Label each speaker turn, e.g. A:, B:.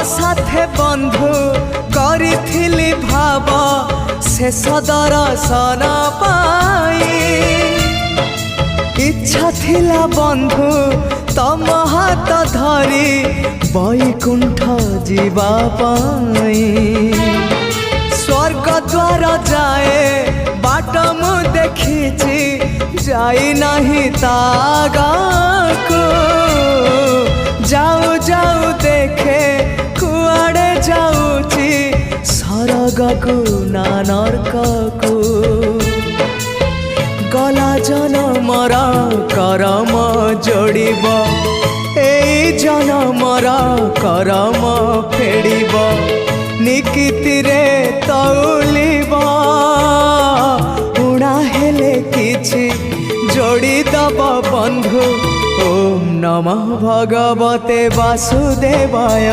A: साथे बंधु करिथिली भाव शेष दर्शन पाई इच्छा थिला बंधु तम हाथ धरी बैकुंठ जीवा पाई स्वर्ग द्वार जाए बाट मु देखी जाई नहीं तागाको जाऊ जाऊ देखे कुआड़े जाऊची सरगकु ना नरककु गला जनमर करम जोड़ब एई जनमर करम फेड़ब निकितिरे तौलिब उड़ा हेले किछि जोड़ी दब बंधु ओम नमः भगवते वासुदेवाय।